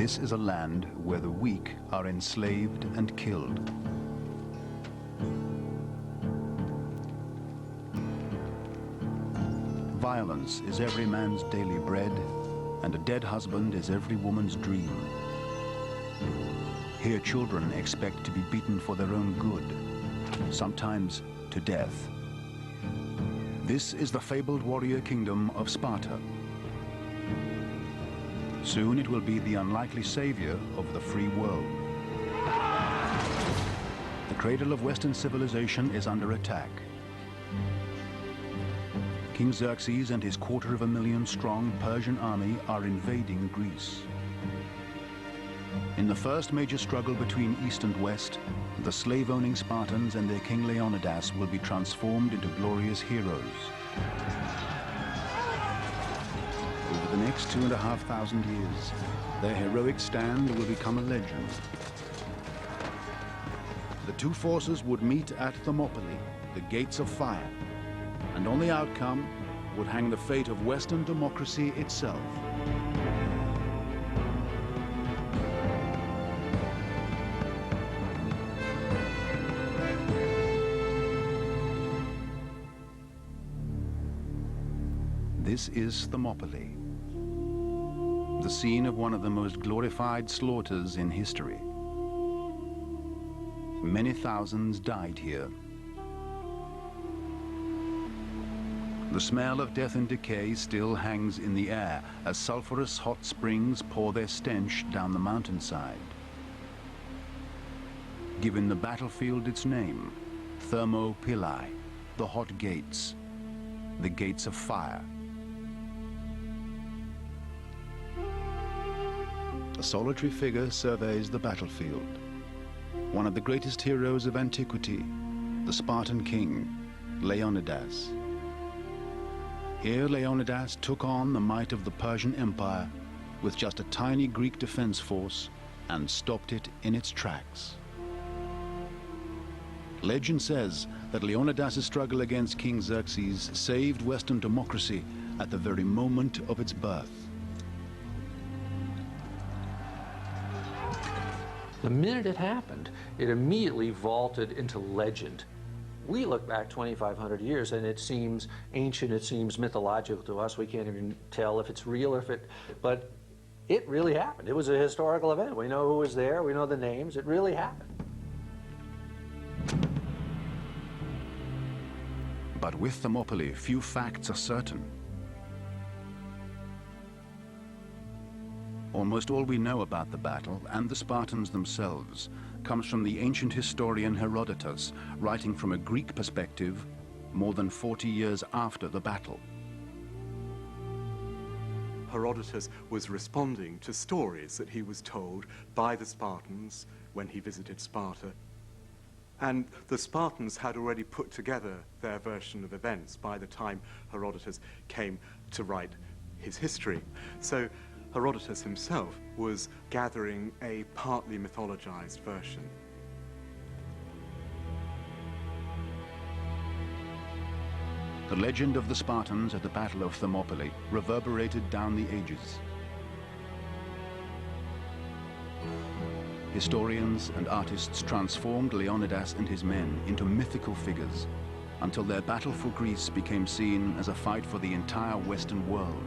This is a land where the weak are enslaved and killed. Violence is every man's daily bread, and a dead husband is every woman's dream. Here children expect to be beaten for their own good, sometimes to death. This is the fabled warrior kingdom of Sparta. Soon it will be the unlikely savior of the free world. The cradle of Western civilization is under attack. King Xerxes and his 250,000-strong Persian army are invading Greece. In the first major struggle between East and West, the slave-owning Spartans and their king Leonidas will be transformed into glorious heroes. Over the next 2,500 years, their heroic stand will become a legend. The two forces would meet at Thermopylae, the gates of fire, and on the outcome would hang the fate of Western democracy itself. This is Thermopylae, the scene of one of the most glorified slaughters in history. Many thousands died here. The smell of death and decay still hangs in the air as sulfurous hot springs pour their stench down the mountainside. Given the battlefield its name, Thermopylae, the hot gates, the gates of fire. A solitary figure surveys the battlefield. One of the greatest heroes of antiquity, the Spartan king, Leonidas. Here Leonidas took on the might of the Persian Empire with just a tiny Greek defense force and stopped it in its tracks. Legend says that Leonidas' struggle against King Xerxes saved Western democracy at the very moment of its birth. The minute it happened, it immediately vaulted into legend. We look back 2,500 years and it seems ancient, it seems mythological to us. We can't even tell if it's real or if it, but it really happened. It was a historical event. We know who was there, we know the names, it really happened. But with Thermopylae, few facts are certain. Almost all we know about the battle and the Spartans themselves comes from the ancient historian Herodotus, writing from a Greek perspective more than 40 years after the battle. Herodotus was responding to stories that he was told by the Spartans when he visited Sparta. And the Spartans had already put together their version of events by the time Herodotus came to write his history. So Herodotus himself was gathering a partly mythologized version. The legend of the Spartans at the Battle of Thermopylae reverberated down the ages. Historians and artists transformed Leonidas and his men into mythical figures until their battle for Greece became seen as a fight for the entire Western world.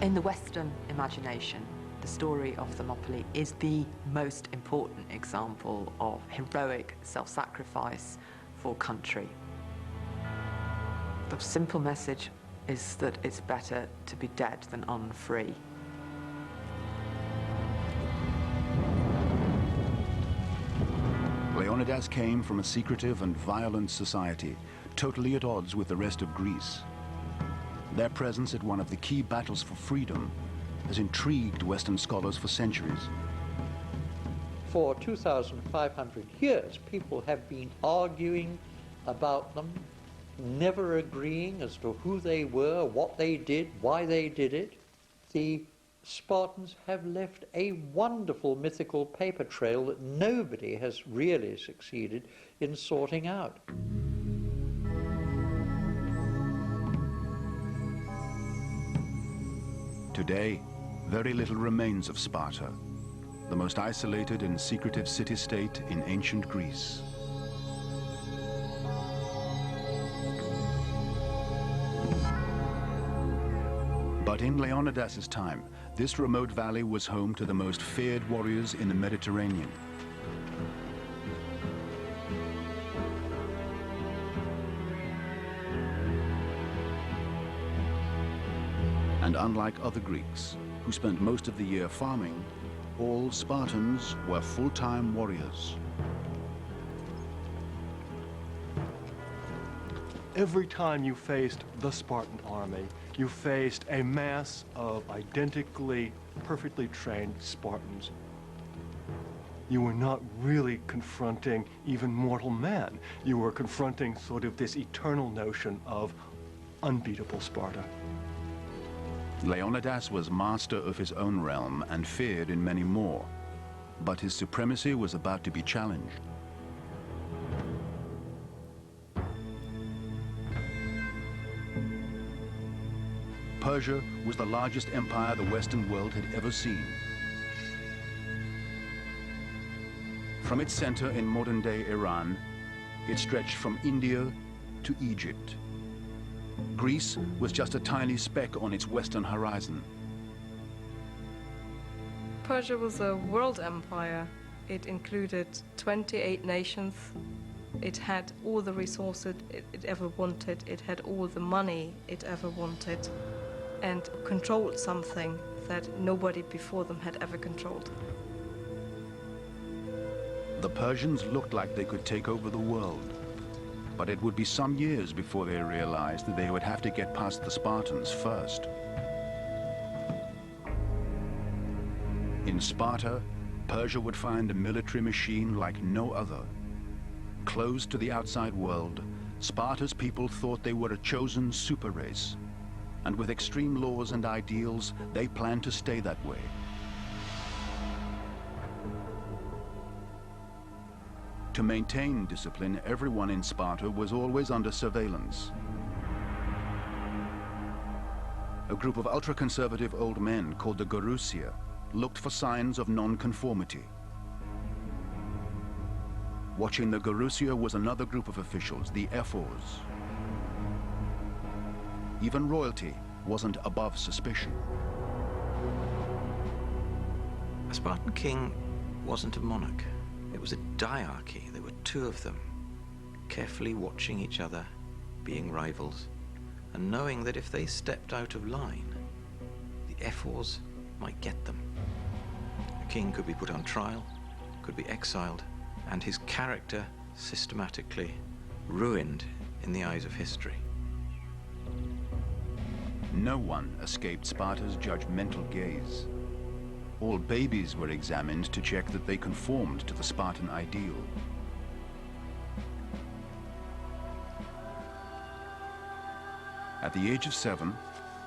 In the Western imagination, the story of Thermopylae is the most important example of heroic self-sacrifice for country. The simple message is that it's better to be dead than unfree. Leonidas came from a secretive and violent society, totally at odds with the rest of Greece. Their presence at one of the key battles for freedom has intrigued Western scholars for centuries. For 2,500 years, people have been arguing about them, never agreeing as to who they were, what they did, why they did it. The Spartans have left a wonderful mythical paper trail that nobody has really succeeded in sorting out. Today, very little remains of Sparta, the most isolated and secretive city-state in ancient Greece. But in Leonidas' time, this remote valley was home to the most feared warriors in the Mediterranean. And unlike other Greeks, who spent most of the year farming, all Spartans were full-time warriors. Every time you faced the Spartan army, you faced a mass of identically, perfectly trained Spartans. You were not really confronting even mortal man. You were confronting sort of this eternal notion of unbeatable Sparta. Leonidas was master of his own realm and feared in many more, but his supremacy was about to be challenged. Persia was the largest empire the Western world had ever seen. From its center in modern-day Iran, it stretched from India to Egypt. Greece was just a tiny speck on its western horizon. Persia was a world empire. It included 28 nations. It had all the resources it ever wanted. It had all the money it ever wanted, and controlled something that nobody before them had ever controlled. The Persians looked like they could take over the world. But it would be some years before they realized that they would have to get past the Spartans first. In Sparta, Persia would find a military machine like no other. Closed to the outside world, Sparta's people thought they were a chosen super race. And with extreme laws and ideals, they planned to stay that way. To maintain discipline, everyone in Sparta was always under surveillance. A group of ultra-conservative old men called the Gerousia looked for signs of non-conformity. Watching the Gerousia was another group of officials, the ephors. Even royalty wasn't above suspicion. A Spartan king wasn't a monarch. It was a diarchy. There were two of them, carefully watching each other, being rivals, and knowing that if they stepped out of line, the ephors might get them. A king could be put on trial, could be exiled, and his character systematically ruined in the eyes of history. No one escaped Sparta's judgmental gaze. All babies were examined to check that they conformed to the Spartan ideal. At the age of 7,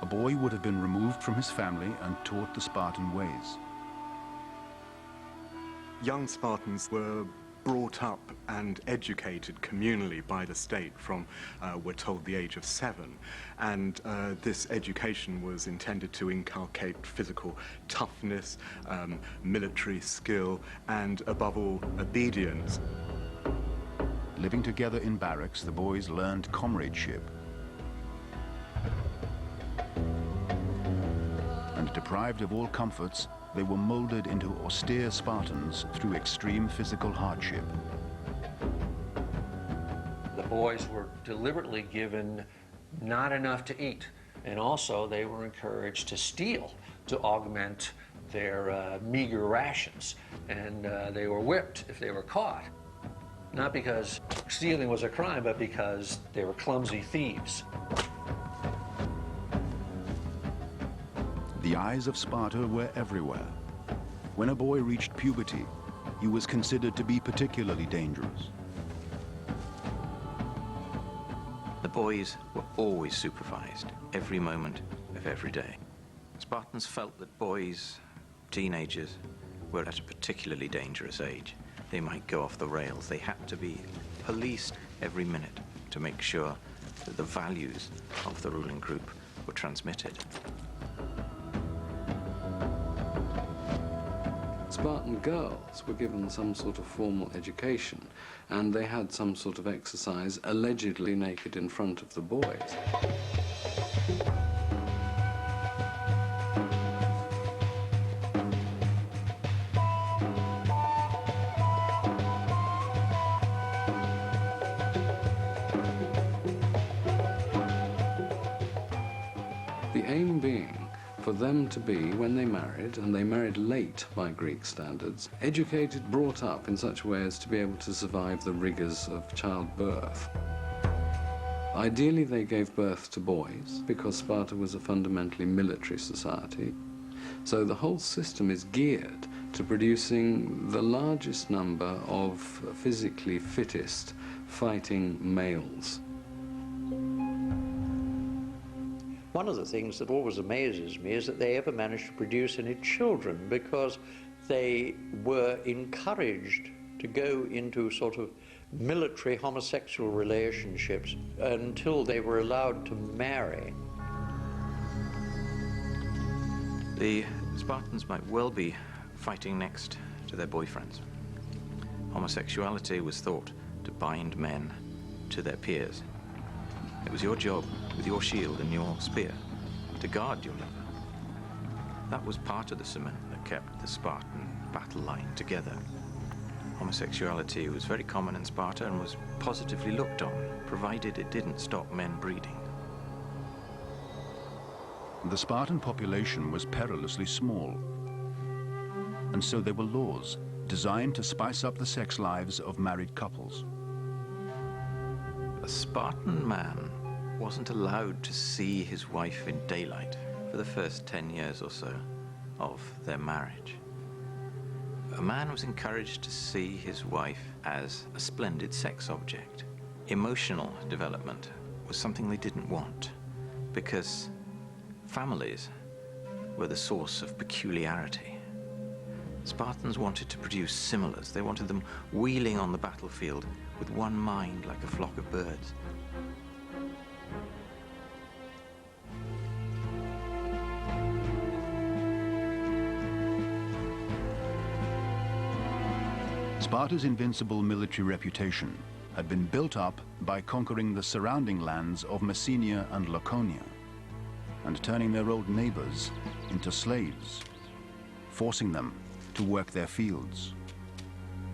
a boy would have been removed from his family and taught the Spartan ways. Young Spartans were brought up and educated communally by the state from, we're told, the age of 7. And this education was intended to inculcate physical toughness, military skill, and above all, obedience. Living together in barracks, the boys learned comradeship. And deprived of all comforts, they were molded into austere Spartans through extreme physical hardship. The boys were deliberately given not enough to eat, and also they were encouraged to steal to augment their meager rations, and they were whipped if they were caught. Not because stealing was a crime, but because they were clumsy thieves. The eyes of Sparta were everywhere. When a boy reached puberty, he was considered to be particularly dangerous. The boys were always supervised, every moment of every day. Spartans felt that boys, teenagers, were at a particularly dangerous age. They might go off the rails. They had to be policed every minute to make sure that the values of the ruling group were transmitted. Spartan girls were given some sort of formal education, and they had some sort of exercise, allegedly naked in front of the boys. The aim being for them to be, when they married, and they married late by Greek standards, educated, brought up in such a way as to be able to survive the rigors of childbirth. Ideally, they gave birth to boys, because Sparta was a fundamentally military society. So the whole system is geared to producing the largest number of physically fittest fighting males. One of the things that always amazes me is that they ever managed to produce any children, because they were encouraged to go into sort of military homosexual relationships until they were allowed to marry. The Spartans might well be fighting next to their boyfriends. Homosexuality was thought to bind men to their peers. It was your job, with your shield and your spear, to guard your lover. That was part of the cement that kept the Spartan battle line together. Homosexuality was very common in Sparta and was positively looked on, provided it didn't stop men breeding. The Spartan population was perilously small, and so there were laws designed to spice up the sex lives of married couples. A Spartan man wasn't allowed to see his wife in daylight for the first 10 years or so of their marriage. A man was encouraged to see his wife as a splendid sex object. Emotional development was something they didn't want, because families were the source of peculiarity. Spartans wanted to produce similars. They wanted them wheeling on the battlefield with one mind, like a flock of birds. Sparta's invincible military reputation had been built up by conquering the surrounding lands of Messenia and Laconia and turning their old neighbors into slaves, forcing them to work their fields.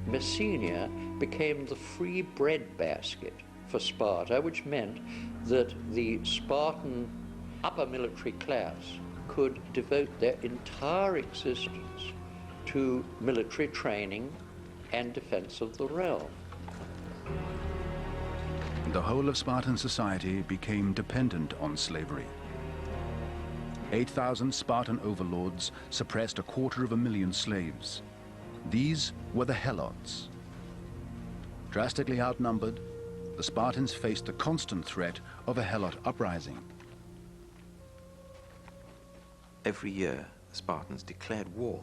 Messenia became the free bread basket for Sparta, which meant that the Spartan upper military class could devote their entire existence to military training and defense of the realm. The whole of Spartan society became dependent on slavery. 8,000 Spartan overlords suppressed 250,000 slaves. These were the Helots. Drastically outnumbered, the Spartans faced the constant threat of a Helot uprising. Every year, the Spartans declared war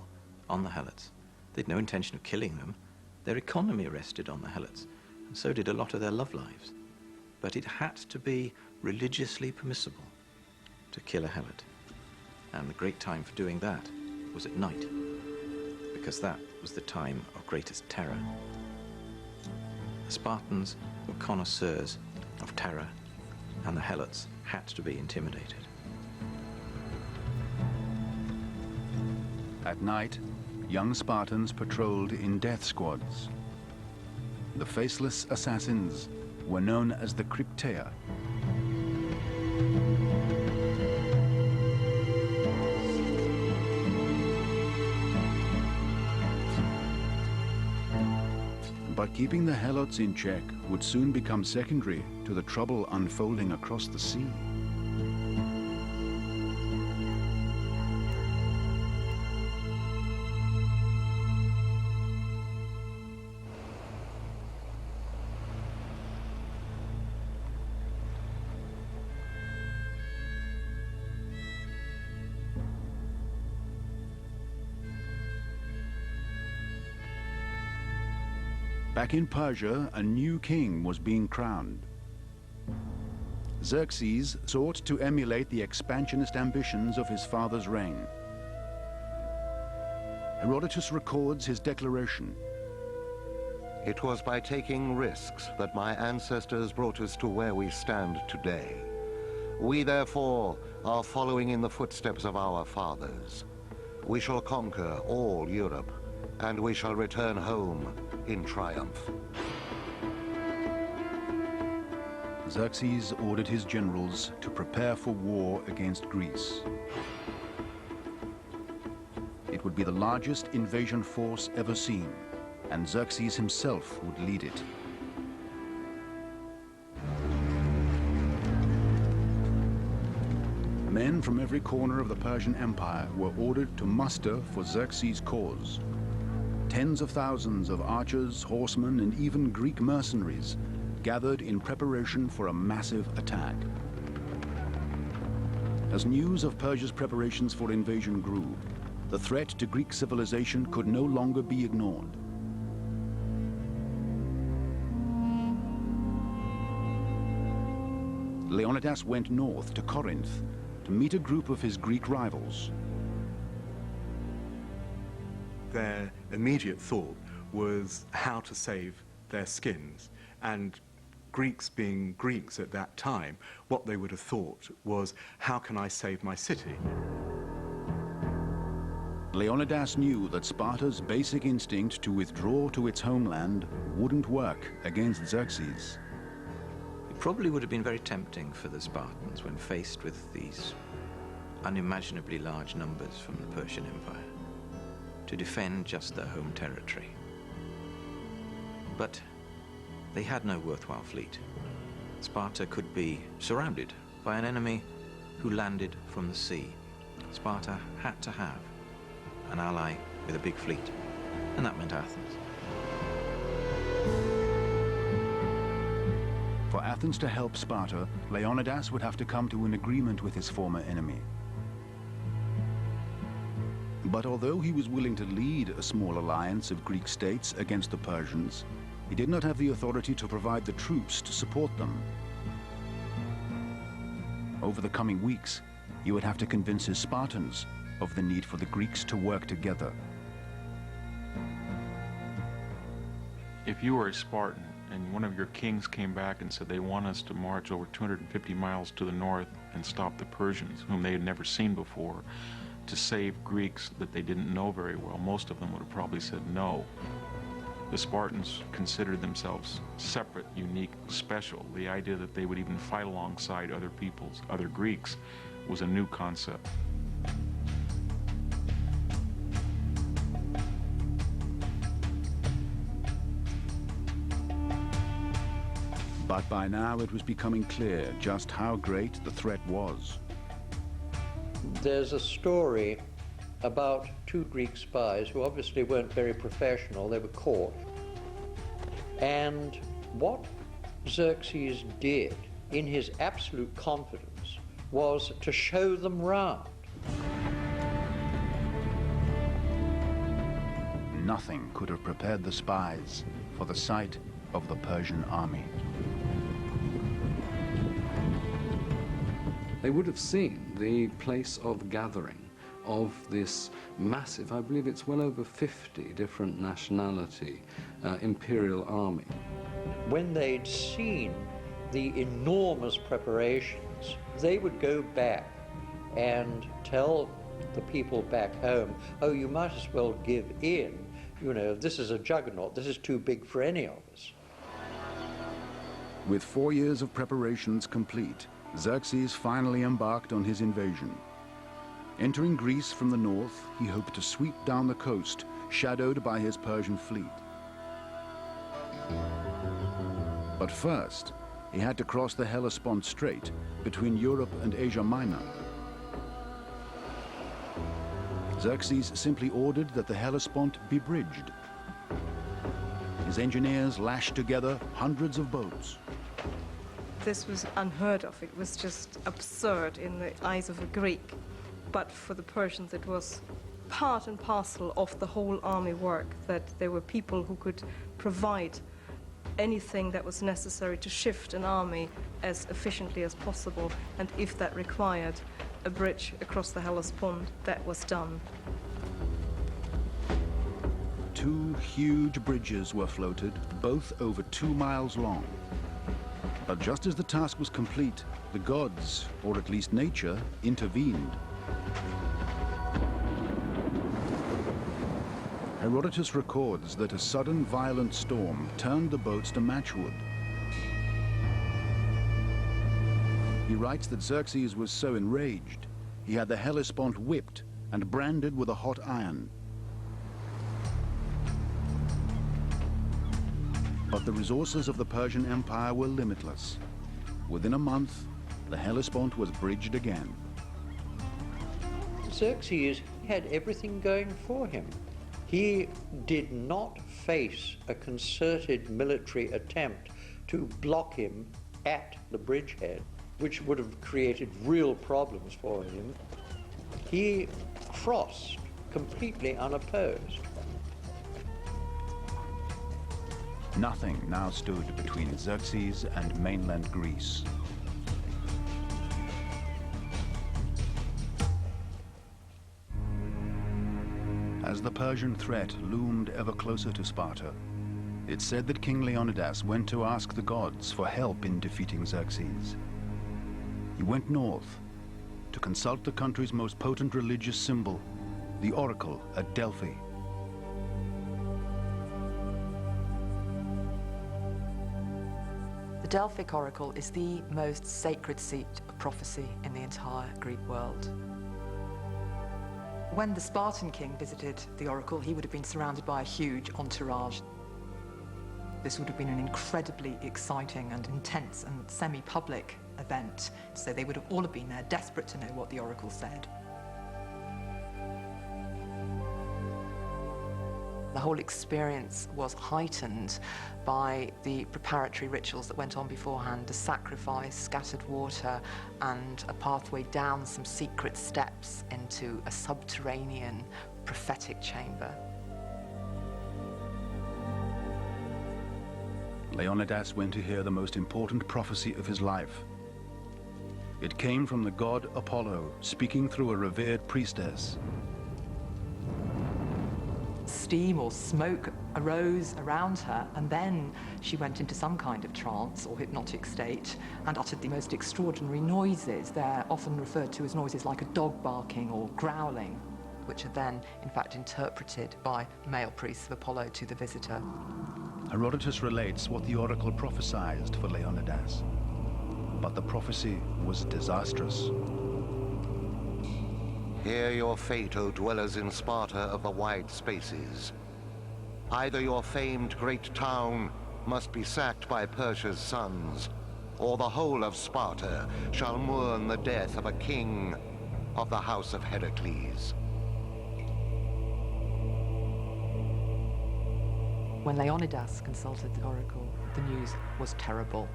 on the Helots. They'd no intention of killing them. Their economy rested on the Helots, and so did a lot of their love lives. But it had to be religiously permissible to kill a Helot. And the great time for doing that was at night, because that was the time of greatest terror. The Spartans were connoisseurs of terror, and the Helots had to be intimidated. At night, young Spartans patrolled in death squads. The faceless assassins were known as the Crypteia. But keeping the Helots in check would soon become secondary to the trouble unfolding across the sea. Back in Persia, a new king was being crowned. Xerxes sought to emulate the expansionist ambitions of his father's reign. Herodotus records his declaration. It was by taking risks that my ancestors brought us to where we stand today. We, therefore, are following in the footsteps of our fathers. We shall conquer all Europe, and we shall return home in triumph. Xerxes ordered his generals to prepare for war against Greece. It would be the largest invasion force ever seen, and Xerxes himself would lead it. Men from every corner of the Persian Empire were ordered to muster for Xerxes' cause. Tens of thousands of archers, horsemen, and even Greek mercenaries gathered in preparation for a massive attack. As news of Persia's preparations for invasion grew, the threat to Greek civilization could no longer be ignored. Leonidas went north to Corinth to meet a group of his Greek rivals. Their immediate thought was how to save their skins, and Greeks being Greeks at that time, what they would have thought was, how can I save my city? Leonidas knew that Sparta's basic instinct to withdraw to its homeland wouldn't work against Xerxes. It probably would have been very tempting for the Spartans when faced with these unimaginably large numbers from the Persian Empire to defend just their home territory. But they had no worthwhile fleet. Sparta could be surrounded by an enemy who landed from the sea. Sparta had to have an ally with a big fleet, and that meant Athens. For Athens to help Sparta, Leonidas would have to come to an agreement with his former enemy. But although he was willing to lead a small alliance of Greek states against the Persians, he did not have the authority to provide the troops to support them. Over the coming weeks, he would have to convince his Spartans of the need for the Greeks to work together. If you were a Spartan and one of your kings came back and said they want us to march over 250 miles to the north and stop the Persians, whom they had never seen before, to save Greeks that they didn't know very well, most of them would have probably said no. The Spartans considered themselves separate, unique, special. The idea that they would even fight alongside other peoples, other Greeks, was a new concept. But by now it was becoming clear just how great the threat was. There's a story about two Greek spies who obviously weren't very professional. They were caught. And what Xerxes did, in his absolute confidence, was to show them round. Nothing could have prepared the spies for the sight of the Persian army. They would have seen the place of gathering of this massive, I believe it's well over 50 different nationality imperial army. When they'd seen the enormous preparations, they would go back and tell the people back home, oh, you might as well give in. You know, this is a juggernaut. This is too big for any of us. With 4 years of preparations complete, Xerxes finally embarked on his invasion. Entering Greece from the north, he hoped to sweep down the coast, shadowed by his Persian fleet. But first, he had to cross the Hellespont Strait between Europe and Asia Minor. Xerxes simply ordered that the Hellespont be bridged. His engineers lashed together hundreds of boats. This was unheard of. It was just absurd in the eyes of a Greek. But for the Persians, it was part and parcel of the whole army work, that there were people who could provide anything that was necessary to shift an army as efficiently as possible. And if that required a bridge across the Hellespont, that was done. Two huge bridges were floated, both over 2 miles long. But just as the task was complete, the gods, or at least nature, intervened. Herodotus records that a sudden violent storm turned the boats to matchwood. He writes that Xerxes was so enraged, he had the Hellespont whipped and branded with a hot iron. But the resources of the Persian Empire were limitless. Within a month, the Hellespont was bridged again. Xerxes had everything going for him. He did not face a concerted military attempt to block him at the bridgehead, which would have created real problems for him. He crossed completely unopposed. Nothing now stood between Xerxes and mainland Greece. As the Persian threat loomed ever closer to Sparta, it's said that King Leonidas went to ask the gods for help in defeating Xerxes. He went north to consult the country's most potent religious symbol, the oracle at Delphi. The Delphic oracle is the most sacred seat of prophecy in the entire Greek world. When the Spartan king visited the oracle, he would have been surrounded by a huge entourage. This would have been an incredibly exciting and intense and semi-public event, so they would have all have been there, desperate to know what the oracle said. The whole experience was heightened by the preparatory rituals that went on beforehand, a sacrifice, scattered water, and a pathway down some secret steps into a subterranean prophetic chamber. Leonidas went to hear the most important prophecy of his life. It came from the god Apollo, speaking through a revered priestess. Steam or smoke arose around her, and then she went into some kind of trance or hypnotic state and uttered the most extraordinary noises. They're often referred to as noises like a dog barking or growling, which are then, in fact, interpreted by male priests of Apollo to the visitor. Herodotus relates what the oracle prophesied for Leonidas, but the prophecy was disastrous. Hear your fate, O dwellers in Sparta of the wide spaces. Either your famed great town must be sacked by Persia's sons, or the whole of Sparta shall mourn the death of a king of the house of Heracles. When Leonidas consulted the oracle, the news was terrible.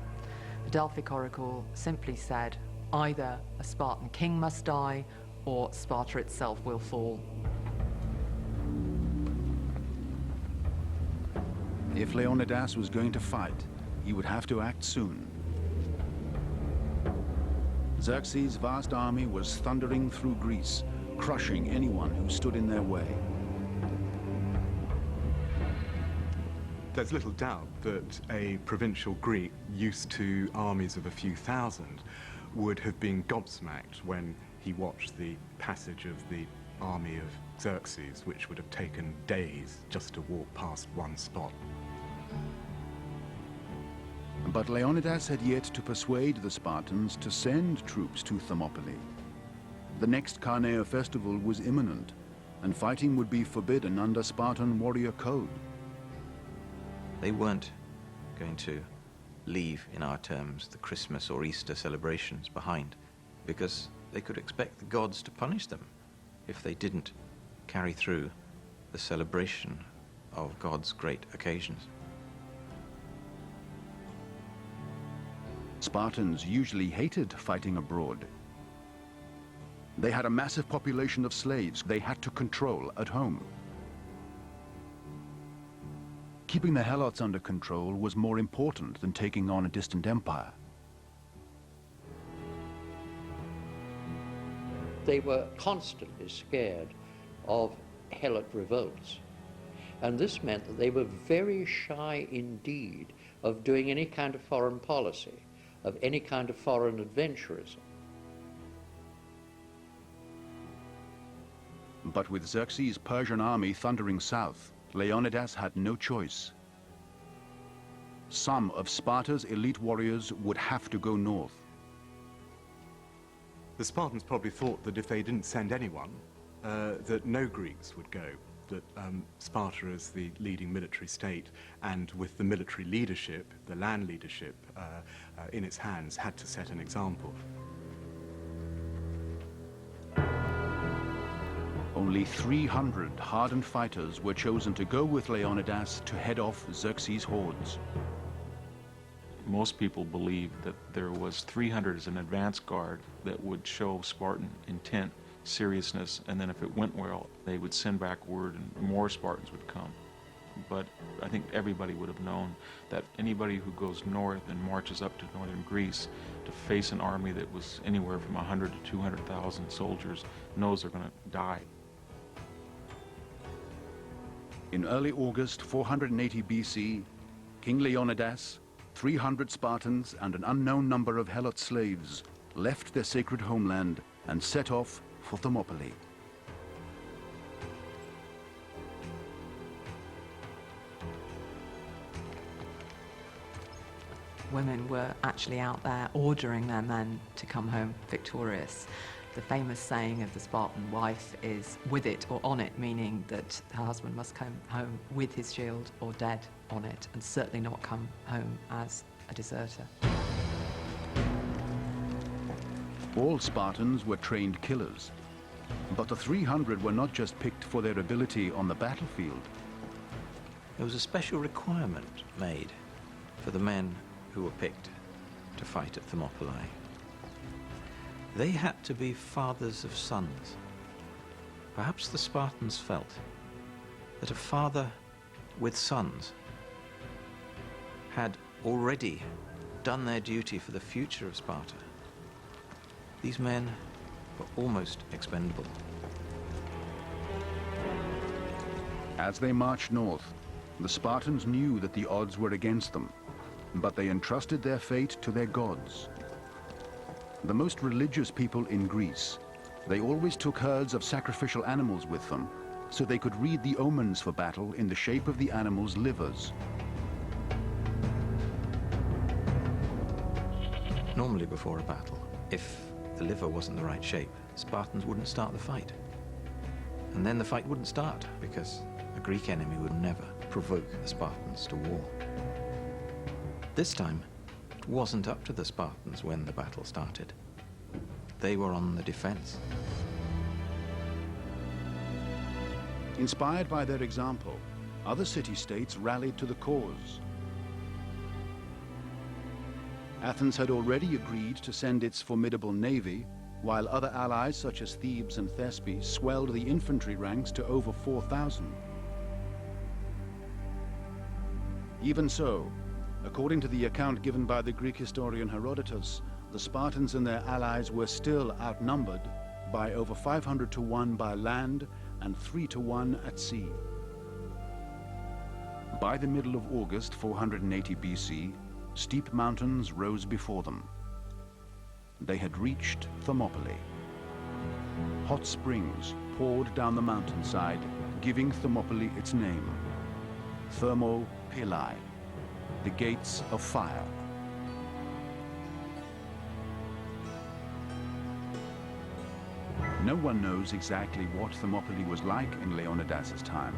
The Delphic oracle simply said, either a Spartan king must die, or Sparta itself will fall. If Leonidas was going to fight, he would have to act soon. Xerxes' vast army was thundering through Greece, crushing anyone who stood in their way. There's little doubt that a provincial Greek used to armies of a few thousand would have been gobsmacked when he watched the passage of the army of Xerxes, which would have taken days just to walk past one spot. But Leonidas had yet to persuade the Spartans to send troops to Thermopylae. The next Carneo festival was imminent, and fighting would be forbidden under Spartan warrior code. They weren't going to leave, in our terms, the Christmas or Easter celebrations behind, because they could expect the gods to punish them if they didn't carry through the celebration of God's great occasions. Spartans usually hated fighting abroad. They had a massive population of slaves they had to control at home. Keeping the Helots under control was more important than taking on a distant empire. They were constantly scared of Helot revolts. And this meant that they were very shy indeed of doing any kind of foreign policy, of any kind of foreign adventurism. But with Xerxes' Persian army thundering south, Leonidas had no choice. Some of Sparta's elite warriors would have to go north. The Spartans probably thought that if they didn't send anyone, that no Greeks would go, that Sparta as the leading military state and with the military leadership, the land leadership in its hands, had to set an example. Only 300 hardened fighters were chosen to go with Leonidas to head off Xerxes' hordes. Most people believe that there was 300 as an advance guard that would show Spartan intent, seriousness, and then if it went well, they would send back word and more Spartans would come. But I think everybody would have known that anybody who goes north and marches up to northern Greece to face an army that was anywhere from 100 to 200,000 soldiers knows they're going to die. In early August 480 BC, King Leonidas, 300 Spartans and an unknown number of Helot slaves left their sacred homeland and set off for Thermopylae. Women were actually out there ordering their men to come home victorious. The famous saying of the Spartan wife is "with it or on it," meaning that her husband must come home with his shield or dead on it, and certainly not come home as a deserter. All Spartans were trained killers, but the 300 were not just picked for their ability on the battlefield. There was a special requirement made for the men who were picked to fight at Thermopylae. They had to be fathers of sons. Perhaps the Spartans felt that a father with sons had already done their duty for the future of Sparta. These men were almost expendable. As they marched north, the Spartans knew that the odds were against them, but they entrusted their fate to their gods. The most religious people in Greece, they always took herds of sacrificial animals with them, so they could read the omens for battle in the shape of the animals' livers. Normally before a battle, if the liver wasn't the right shape, Spartans wouldn't start the fight. And then the fight wouldn't start, because a Greek enemy would never provoke the Spartans to war. This time, it wasn't up to the Spartans when the battle started. They were on the defense. Inspired by their example, other city-states rallied to the cause. Athens had already agreed to send its formidable navy, while other allies such as Thebes and Thespes swelled the infantry ranks to over 4,000. Even so, according to the account given by the Greek historian Herodotus, the Spartans and their allies were still outnumbered by over 500 to 1 by land and 3 to 1 at sea. By the middle of August 480 BC, steep mountains rose before them. They had reached Thermopylae. Hot springs poured down the mountainside, giving Thermopylae its name, Thermopylae, the gates of fire. No one knows exactly what Thermopylae was like in Leonidas's time,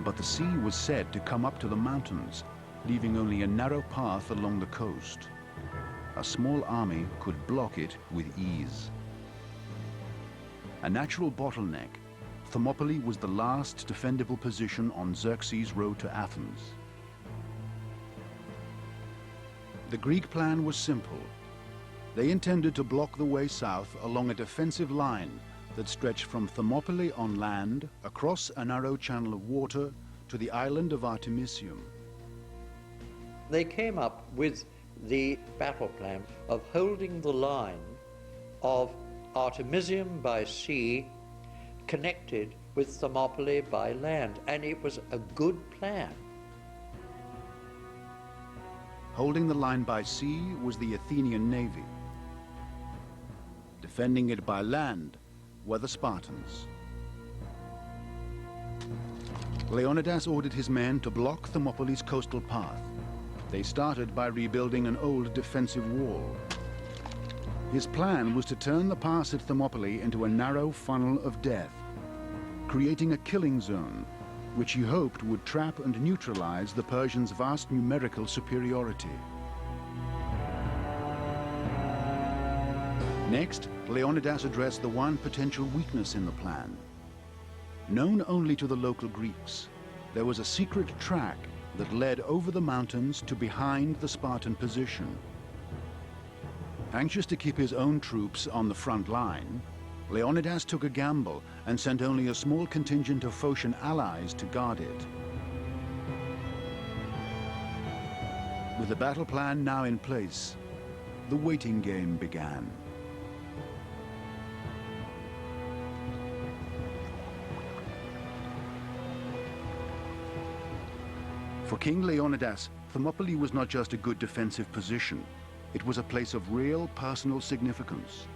but the sea was said to come up to the mountains, leaving only a narrow path along the coast. A small army could block it with ease. A natural bottleneck, Thermopylae was the last defendable position on Xerxes' road to Athens. The Greek plan was simple. They intended to block the way south along a defensive line that stretched from Thermopylae on land across a narrow channel of water to the island of Artemisium. They came up with the battle plan of holding the line of Artemisium by sea connected with Thermopylae by land, and it was a good plan. Holding the line by sea was the Athenian navy. Defending it by land were the Spartans. Leonidas ordered his men to block Thermopylae's coastal path. They started by rebuilding an old defensive wall. His plan was to turn the pass at Thermopylae into a narrow funnel of death, creating a killing zone, which he hoped would trap and neutralize the Persians' vast numerical superiority. Next, Leonidas addressed the one potential weakness in the plan. Known only to the local Greeks, there was a secret track that led over the mountains to behind the Spartan position. Anxious to keep his own troops on the front line, Leonidas took a gamble and sent only a small contingent of Phocian allies to guard it. With the battle plan now in place, the waiting game began. For King Leonidas, Thermopylae was not just a good defensive position, it was a place of real personal significance.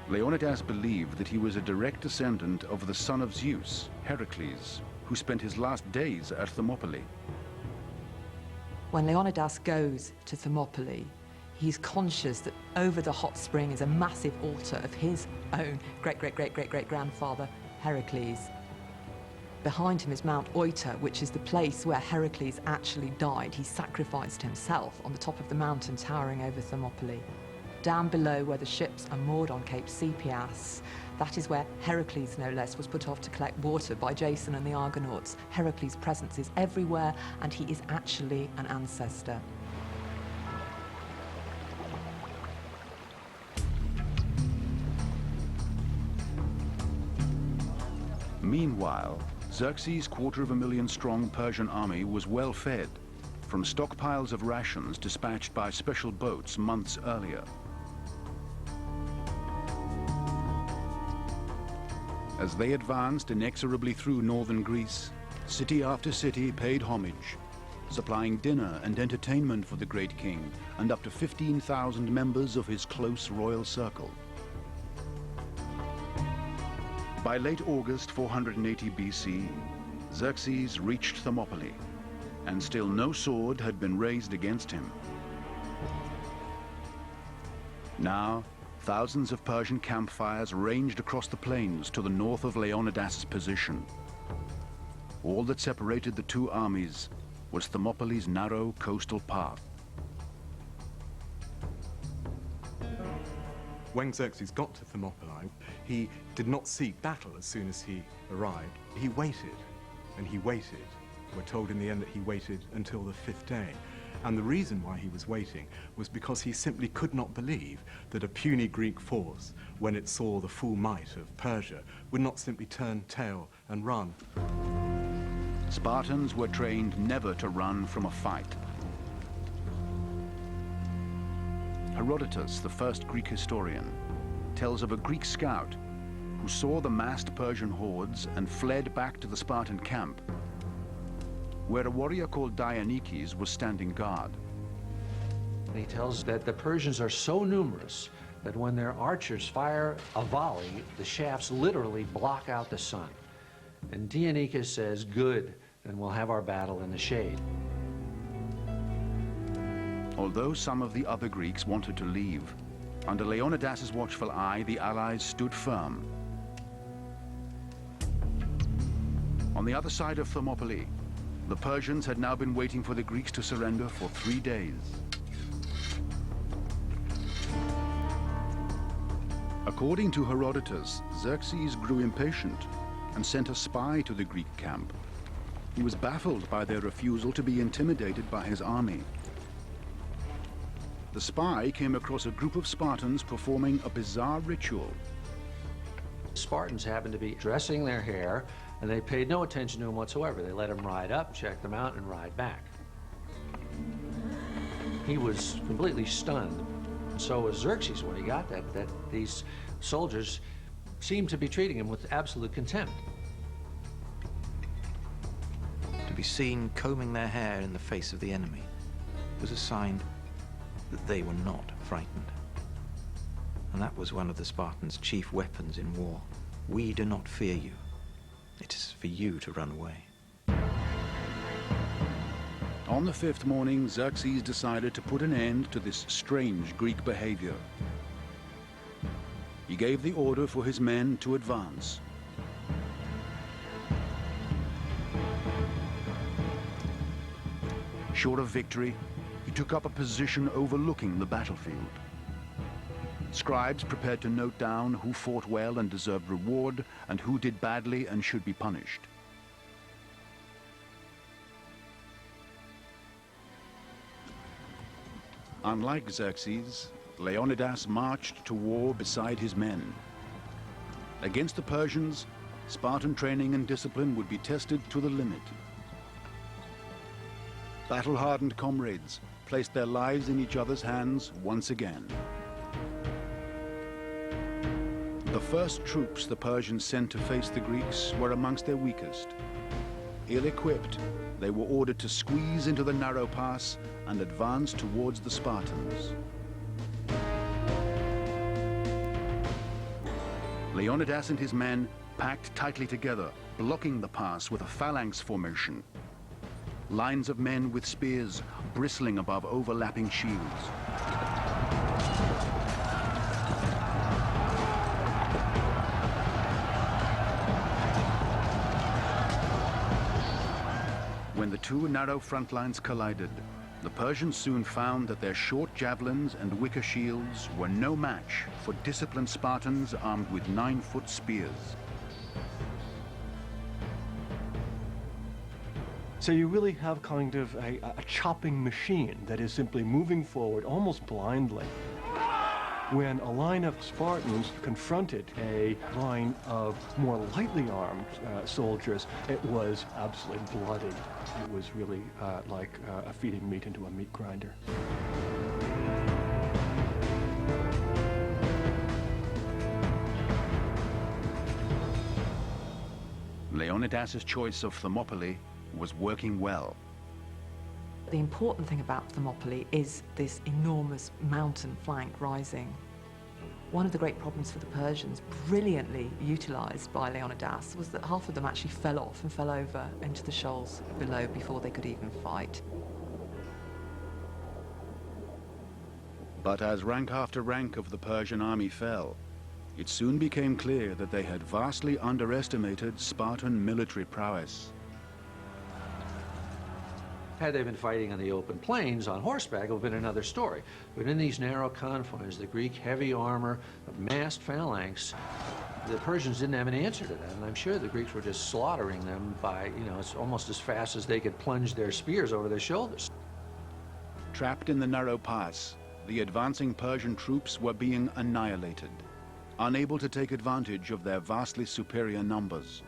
Leonidas believed that he was a direct descendant of the son of Zeus, Heracles, who spent his last days at Thermopylae. When Leonidas goes to Thermopylae, he's conscious that over the hot spring is a massive altar of his own great-great-great-great-great-grandfather, Heracles. Behind him is Mount Oita, which is the place where Heracles actually died. He sacrificed himself on the top of the mountain towering over Thermopylae. Down below, where the ships are moored on Cape Sepias, that is where Heracles, no less, was put off to collect water by Jason and the Argonauts. Heracles' presence is everywhere, and he is actually an ancestor. Meanwhile, Xerxes' 250,000-strong Persian army was well fed from stockpiles of rations dispatched by special boats months earlier. As they advanced inexorably through northern Greece, city after city paid homage, supplying dinner and entertainment for the great king and up to 15,000 members of his close royal circle. By late August 480 BC, Xerxes reached Thermopylae, and still no sword had been raised against him. Now, thousands of Persian campfires ranged across the plains to the north of Leonidas's position. All that separated the two armies was Thermopylae's narrow coastal path. When Xerxes got to Thermopylae, he did not seek battle as soon as he arrived. He waited, and he waited. We're told in the end that he waited until the 5th day. And the reason why he was waiting was because he simply could not believe that a puny Greek force, when it saw the full might of Persia, would not simply turn tail and run. Spartans were trained never to run from a fight. Herodotus, the first Greek historian, tells of a Greek scout who saw the massed Persian hordes and fled back to the Spartan camp, where a warrior called Dionychus was standing guard. He tells that the Persians are so numerous that when their archers fire a volley, the shafts literally block out the sun. And Dionychus says, "Good, then we'll have our battle in the shade." Although some of the other Greeks wanted to leave, under Leonidas's watchful eye, the allies stood firm. On the other side of Thermopylae, the Persians had now been waiting for the Greeks to surrender for 3 days. According to Herodotus, Xerxes grew impatient and sent a spy to the Greek camp. He was baffled by their refusal to be intimidated by his army. The spy came across a group of Spartans performing a bizarre ritual. Spartans happened to be dressing their hair, and they paid no attention to him whatsoever. They let him ride up, check them out, and ride back. He was completely stunned. So was Xerxes when he got that these soldiers seemed to be treating him with absolute contempt. be seen combing their hair in the face of the enemy was a sign that they were not frightened. And that was one of the Spartans' chief weapons in war. We do not fear you. It is for you to run away. On the fifth morning, Xerxes decided to put an end to this strange Greek behavior. He gave the order for his men to advance. Short of victory, he took up a position overlooking the battlefield. Scribes prepared to note down who fought well and deserved reward, and who did badly and should be punished. Unlike Xerxes, Leonidas marched to war beside his men. Against the Persians, Spartan training and discipline would be tested to the limit. Battle-hardened comrades placed their lives in each other's hands once again. The first troops the Persians sent to face the Greeks were amongst their weakest. Ill-equipped, they were ordered to squeeze into the narrow pass and advance towards the Spartans. Leonidas and his men packed tightly together, blocking the pass with a phalanx formation. Lines of men with spears bristling above overlapping shields. When the two narrow front lines collided, the Persians soon found that their short javelins and wicker shields were no match for disciplined Spartans armed with 9-foot spears. So you really have kind of a chopping machine that is simply moving forward almost blindly. When a line of Spartans confronted a line of more lightly armed soldiers, it was absolutely bloody. It was really like feeding meat into a meat grinder. Leonidas' choice of Thermopylae was working well. The important thing about Thermopylae is this enormous mountain flank rising. One of the great problems for the Persians, brilliantly utilized by Leonidas, was that half of them actually fell off and fell over into the shoals below before they could even fight. But as rank after rank of the Persian army fell, it soon became clear that they had vastly underestimated Spartan military prowess. Had they been fighting on the open plains on horseback, it would have been another story. But in these narrow confines, the Greek heavy armor, massed phalanx, the Persians didn't have an answer to that. And I'm sure the Greeks were just slaughtering them by, it's almost as fast as they could plunge their spears over their shoulders. Trapped in the narrow pass, the advancing Persian troops were being annihilated, unable to take advantage of their vastly superior numbers.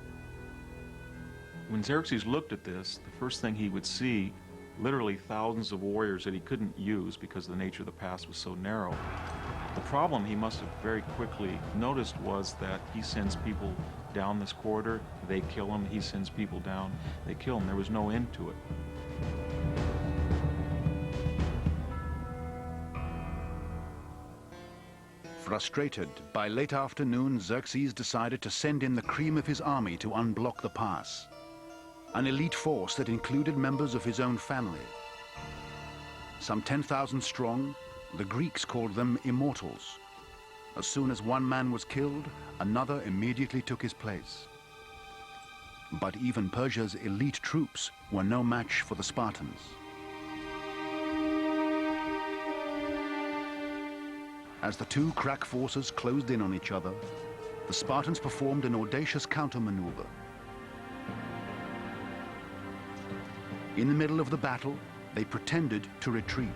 When Xerxes looked at this, the first thing he would see, literally thousands of warriors that he couldn't use because the nature of the pass was so narrow. The problem he must have very quickly noticed was that he sends people down this corridor, they kill them, he sends people down, they kill them. There was no end to it. Frustrated, by late afternoon, Xerxes decided to send in the cream of his army to unblock the pass. An elite force that included members of his own family. Some 10,000 strong, the Greeks called them immortals. As soon as one man was killed, another immediately took his place. But even Persia's elite troops were no match for the Spartans. As the two crack forces closed in on each other, the Spartans performed an audacious countermaneuver. In the middle of the battle, they pretended to retreat.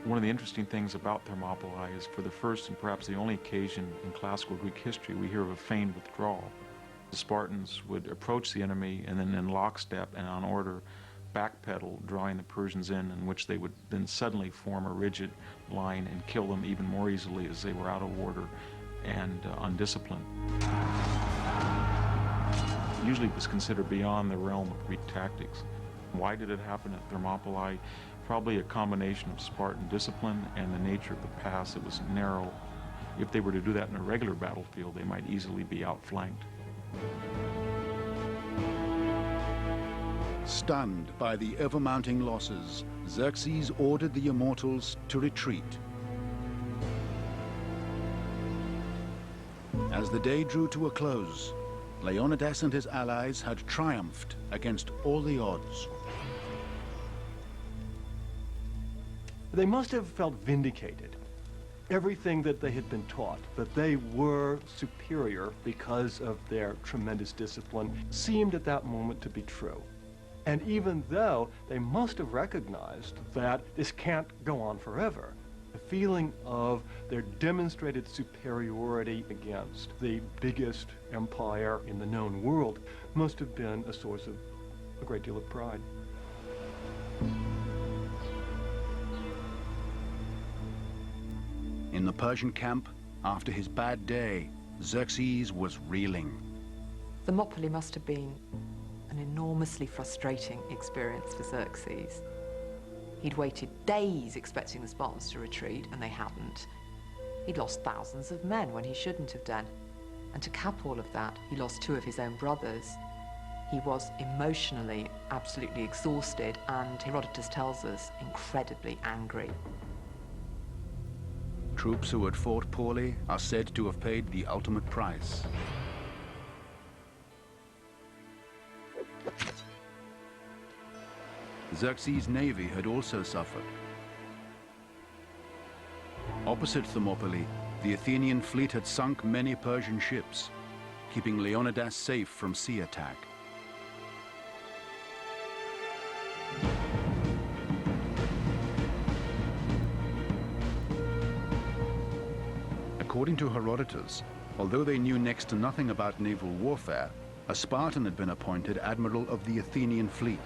One of the interesting things about Thermopylae is, for the first and perhaps the only occasion in classical Greek history, we hear of a feigned withdrawal. The Spartans would approach the enemy and then in lockstep and on order backpedal, drawing the Persians in which they would then suddenly form a rigid line and kill them even more easily as they were out of order and undisciplined. usually was considered beyond the realm of Greek tactics. Why did it happen at Thermopylae? Probably a combination of Spartan discipline and the nature of the pass. It was narrow. If they were to do that in a regular battlefield, they might easily be outflanked. Stunned by the ever-mounting losses, Xerxes ordered the immortals to retreat. As the day drew to a close, Leonidas and his allies had triumphed against all the odds. They must have felt vindicated. Everything that they had been taught, that they were superior because of their tremendous discipline, seemed at that moment to be true. And even though they must have recognized that this can't go on forever, the feeling of their demonstrated superiority against the biggest empire in the known world must have been a source of a great deal of pride. In the Persian camp, after his bad day, Xerxes was reeling. Thermopylae must have been an enormously frustrating experience for Xerxes. He'd waited days expecting the Spartans to retreat, and they hadn't. He'd lost thousands of men when he shouldn't have done. And to cap all of that, he lost 2 of his own brothers. He was emotionally absolutely exhausted, and Herodotus tells us, incredibly angry. Troops who had fought poorly are said to have paid the ultimate price. Xerxes' navy had also suffered. Opposite Thermopylae, the Athenian fleet had sunk many Persian ships, keeping Leonidas safe from sea attack. According to Herodotus, although they knew next to nothing about naval warfare, a Spartan had been appointed admiral of the Athenian fleet.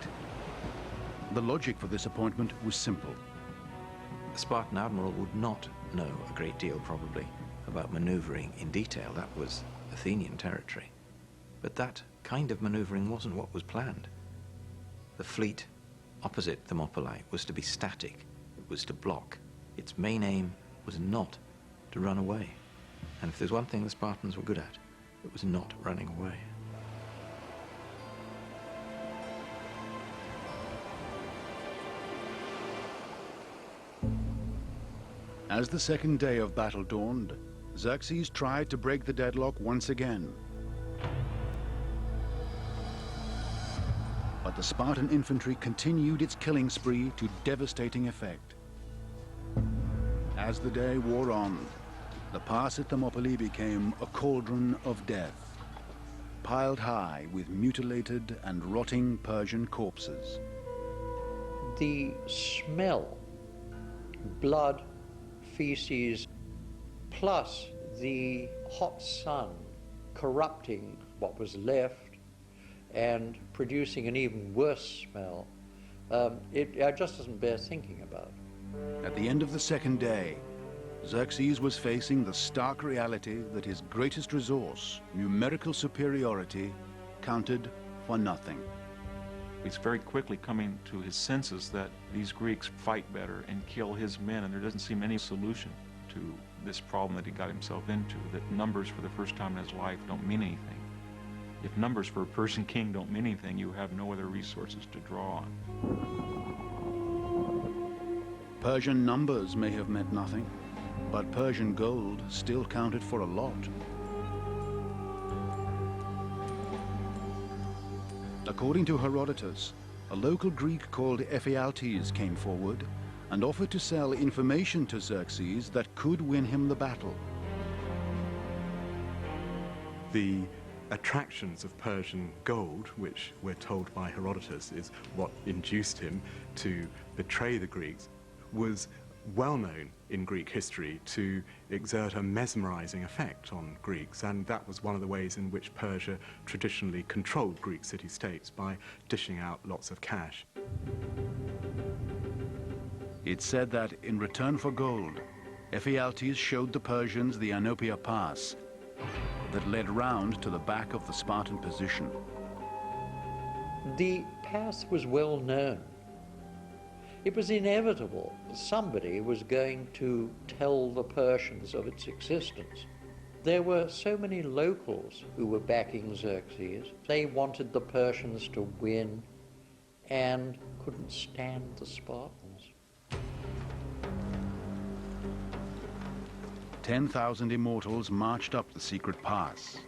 The logic for this appointment was simple. The Spartan admiral would not know a great deal, probably, about maneuvering in detail. That was Athenian territory. But that kind of maneuvering wasn't what was planned. The fleet opposite Thermopylae was to be static. It was to block. Its main aim was not to run away. And if there's one thing the Spartans were good at, it was not running away. As the second day of battle dawned, Xerxes tried to break the deadlock once again. But the Spartan infantry continued its killing spree to devastating effect. As the day wore on, the pass at Thermopylae became a cauldron of death, piled high with mutilated and rotting Persian corpses. The smell, blood, feces, plus the hot sun corrupting what was left and producing an even worse smell, it just doesn't bear thinking about. At the end of the second day, Xerxes was facing the stark reality that his greatest resource, numerical superiority, counted for nothing. He's very quickly coming to his senses that these Greeks fight better and kill his men, and there doesn't seem any solution to this problem that he got himself into, that numbers for the first time in his life don't mean anything. If numbers for a Persian king don't mean anything, you have no other resources to draw on. Persian numbers may have meant nothing, but Persian gold still counted for a lot. According to Herodotus, a local Greek called Ephialtes came forward and offered to sell information to Xerxes that could win him the battle. The attractions of Persian gold, which we're told by Herodotus is what induced him to betray the Greeks, was well known in Greek history to exert a mesmerizing effect on Greeks, and that was one of the ways in which Persia traditionally controlled Greek city-states, by dishing out lots of cash. It's said that in return for gold, Ephialtes showed the Persians the Anopia Pass that led round to the back of the Spartan position. The path was well known. It was inevitable that somebody was going to tell the Persians of its existence. There were so many locals who were backing Xerxes. They wanted the Persians to win and couldn't stand the Spartans. 10,000 immortals marched up the secret pass.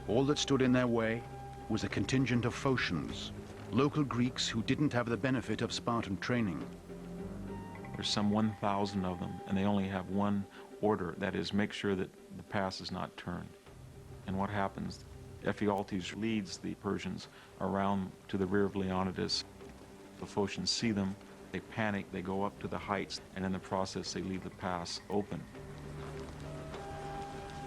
All that stood in their way was a contingent of Phocians, local Greeks who didn't have the benefit of Spartan training. There's some 1,000 of them, and they only have one order, that is, make sure that the pass is not turned. And what happens? Ephialtes leads the Persians around to the rear of Leonidas. The Phocians see them, they panic, they go up to the heights, and in the process they leave the pass open.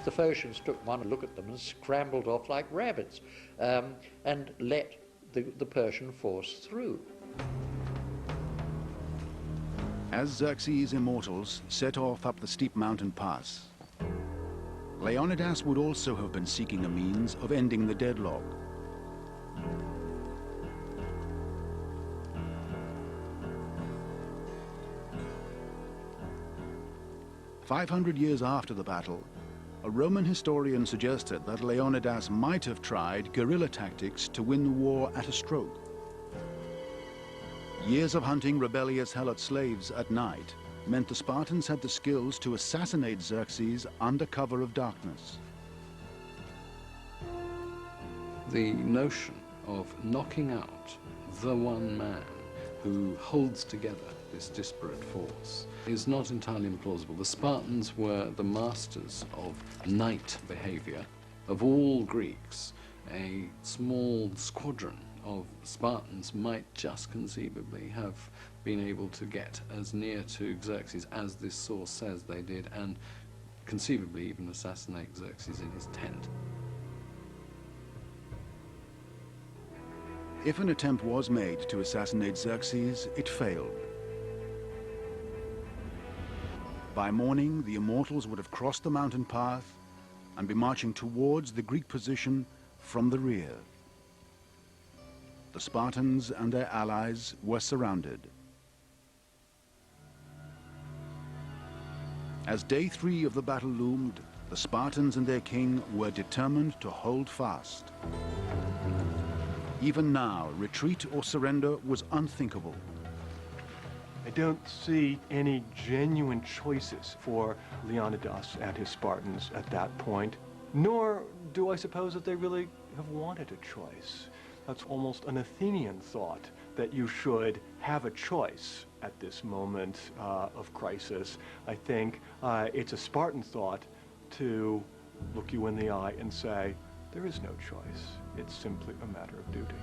The Phocians took one look at them and scrambled off like rabbits and let the Persian force through. As Xerxes' immortals set off up the steep mountain pass, Leonidas would also have been seeking a means of ending the deadlock. "500 years after the battle, a Roman historian suggested that Leonidas might have tried guerrilla tactics to win the war at a stroke. Years of hunting rebellious Helot slaves at night meant the Spartans had the skills to assassinate Xerxes under cover of darkness. The notion of knocking out the one man who holds together this disparate force is not entirely implausible. The Spartans were the masters of knight behavior. Of all Greeks, a small squadron of Spartans might just conceivably have been able to get as near to Xerxes as this source says they did, and conceivably even assassinate Xerxes in his tent. If an attempt was made to assassinate Xerxes, it failed. By morning, the immortals would have crossed the mountain path and be marching towards the Greek position from the rear. The Spartans and their allies were surrounded. As day 3 of the battle loomed, the Spartans and their king were determined to hold fast. Even now, retreat or surrender was unthinkable. I don't see any genuine choices for Leonidas and his Spartans at that point, nor do I suppose that they really have wanted a choice. That's almost an Athenian thought, that you should have a choice at this moment of crisis. I think it's a Spartan thought to look you in the eye and say, there is no choice. It's simply a matter of duty.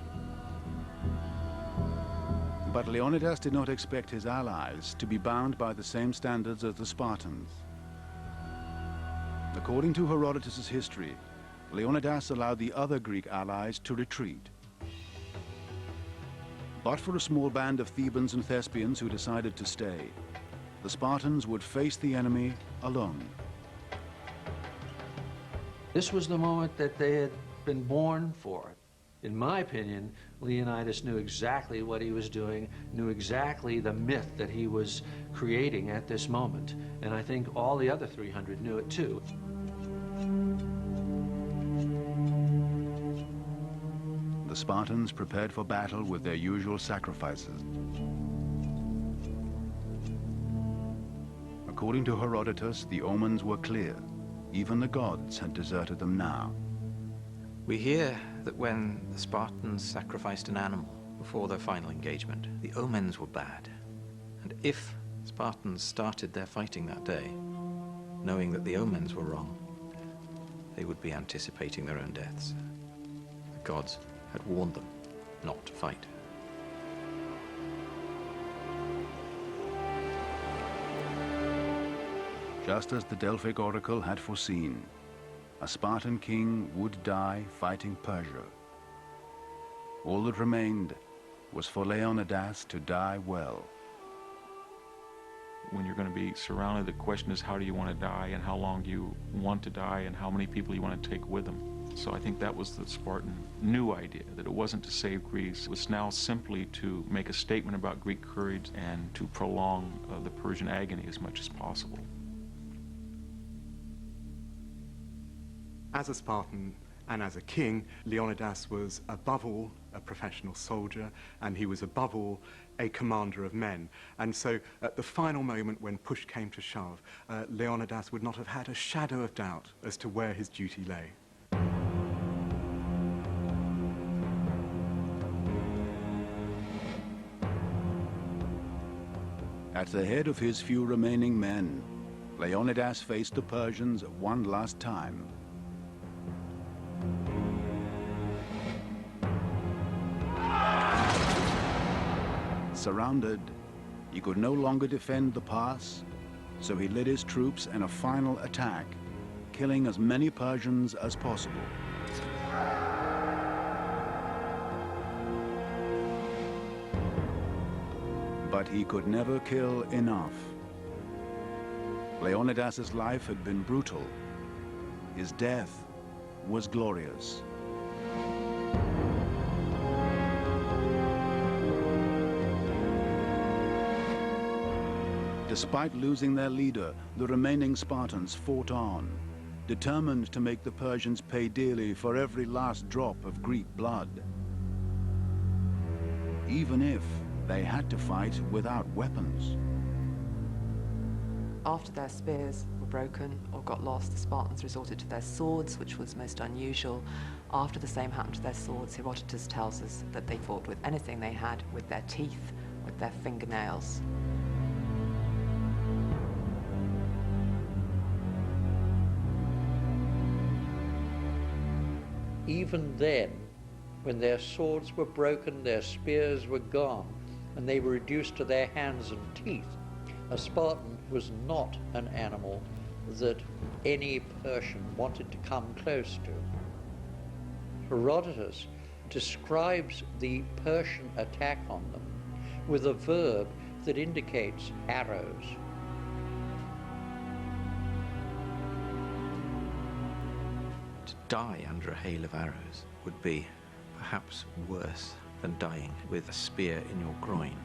But Leonidas did not expect his allies to be bound by the same standards as the Spartans. According to Herodotus' history, Leonidas allowed the other Greek allies to retreat. But for a small band of Thebans and Thespians who decided to stay, the Spartans would face the enemy alone. This was the moment that they had been born for. In my opinion, Leonidas knew exactly what he was doing, knew exactly the myth that he was creating at this moment. And I think all the other 300 knew it too. The Spartans prepared for battle with their usual sacrifices. According to Herodotus, the omens were clear. Even the gods had deserted them now. We hear that when the Spartans sacrificed an animal before their final engagement, the omens were bad. And if Spartans started their fighting that day, knowing that the omens were wrong, they would be anticipating their own deaths. The gods had warned them not to fight. Just as the Delphic oracle had foreseen, a Spartan king would die fighting Persia. All that remained was for Leonidas to die well. when you're going to be surrounded, the question is how do you want to die and how long do you want to die and how many people you want to take with them. So I think that was the Spartan new idea, that it wasn't to save Greece. It was now simply to make a statement about Greek courage and to prolong the Persian agony as much as possible. As a Spartan and as a king, Leonidas was above all a professional soldier, and he was above all a commander of men. And so at the final moment when push came to shove, Leonidas would not have had a shadow of doubt as to where his duty lay. At the head of his few remaining men, Leonidas faced the Persians one last time. Surrounded, he could no longer defend the pass, so he led his troops in a final attack, killing as many Persians as possible. But he could never kill enough. Leonidas's life had been brutal. His death was glorious. Despite losing their leader, the remaining Spartans fought on, determined to make the Persians pay dearly for every last drop of Greek blood, even if they had to fight without weapons. After their spears were broken or got lost, the Spartans resorted to their swords, which was most unusual. After the same happened to their swords, Herodotus tells us that they fought with anything they had, with their teeth, with their fingernails. Even then, when their swords were broken, their spears were gone, and they were reduced to their hands and teeth, a Spartan was not an animal that any Persian wanted to come close to. Herodotus describes the Persian attack on them with a verb that indicates arrows. To die under a hail of arrows would be perhaps worse than dying with a spear in your groin.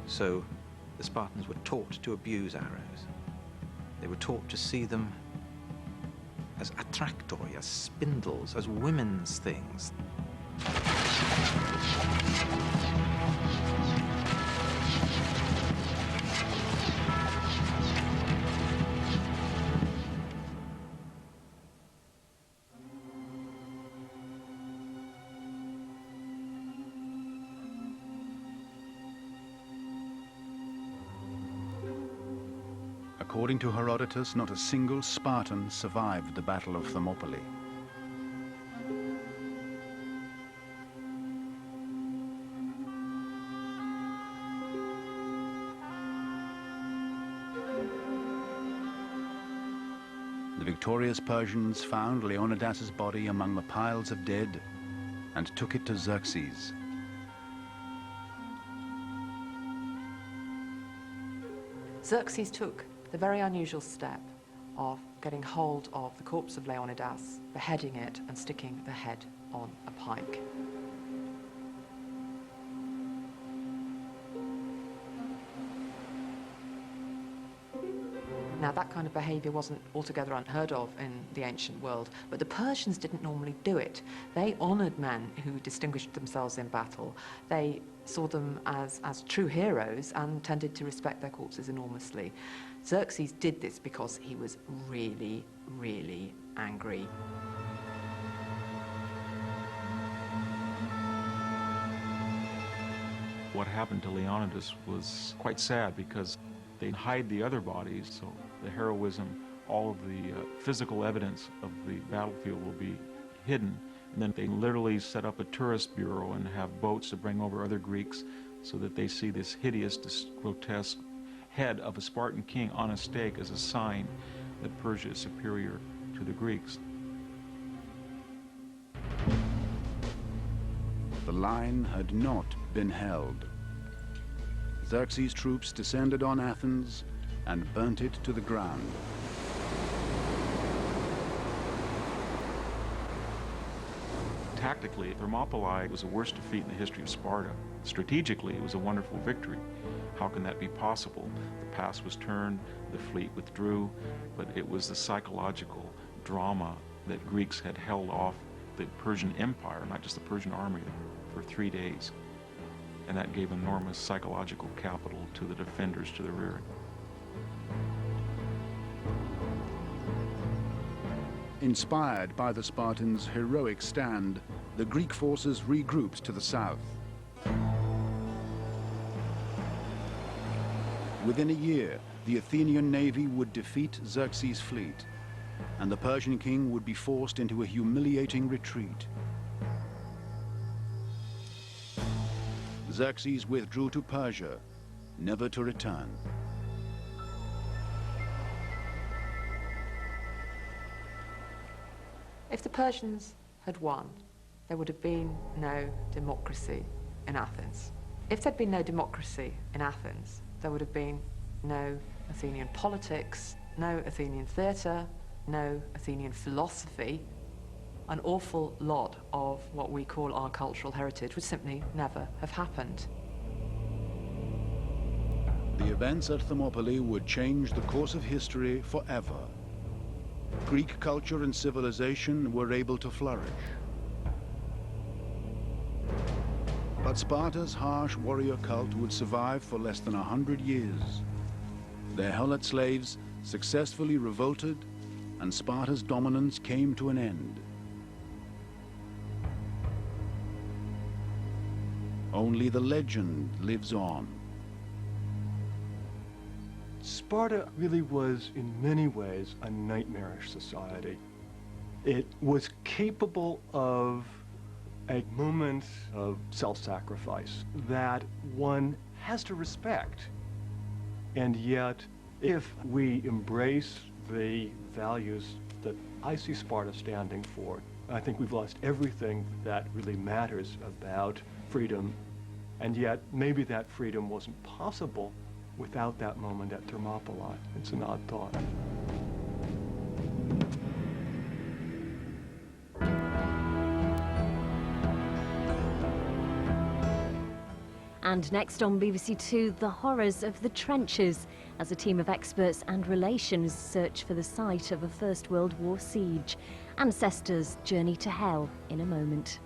So the Spartans were taught to abuse arrows. They were taught to see them as attractoi, as spindles, as women's things. According to Herodotus, not a single Spartan survived the Battle of Thermopylae. The victorious Persians found Leonidas's body among the piles of dead and took it to Xerxes. Xerxes took the very unusual step of getting hold of the corpse of Leonidas, beheading it, and sticking the head on a pike. Now, that kind of behavior wasn't altogether unheard of in the ancient world, but the Persians didn't normally do it. They honored men who distinguished themselves in battle. They saw them as true heroes and tended to respect their corpses enormously. Xerxes did this because he was really, really angry. What happened to Leonidas was quite sad because they hide the other bodies, so the heroism, all of the physical evidence of the battlefield will be hidden. And then they literally set up a tourist bureau and have boats to bring over other Greeks so that they see this hideous, this grotesque head of a Spartan king on a stake as a sign that Persia is superior to the Greeks. The line had not been held. Xerxes' troops descended on Athens and burnt it to the ground. Tactically, Thermopylae was the worst defeat in the history of Sparta. Strategically, it was a wonderful victory. How can that be possible? The pass was turned, the fleet withdrew, but it was the psychological drama that Greeks had held off the Persian Empire, not just the Persian army, for 3 days. And that gave enormous psychological capital to the defenders to the rear. Inspired by the Spartans' heroic stand, the Greek forces regrouped to the south. Within a year, the Athenian navy would defeat Xerxes' fleet, and the Persian king would be forced into a humiliating retreat. Xerxes withdrew to Persia, never to return. If the Persians had won, there would have been no democracy in Athens. If there'd been no democracy in Athens, there would have been no Athenian politics, no Athenian theatre, no Athenian philosophy. An awful lot of what we call our cultural heritage would simply never have happened. The events at Thermopylae would change the course of history forever. Greek culture and civilization were able to flourish. But Sparta's harsh warrior cult would survive for less than 100 years. Their helot slaves successfully revolted, and Sparta's dominance came to an end. Only the legend lives on. Sparta really was, in many ways, a nightmarish society. It was capable of a moment of self-sacrifice that one has to respect. And yet, if we embrace the values that I see Sparta standing for, I think we've lost everything that really matters about freedom. And yet, maybe that freedom wasn't possible without that moment at Thermopylae. It's an odd thought. And next on BBC Two, the horrors of the trenches, as a team of experts and relations search for the site of a First World War siege. Ancestors journey to hell in a moment.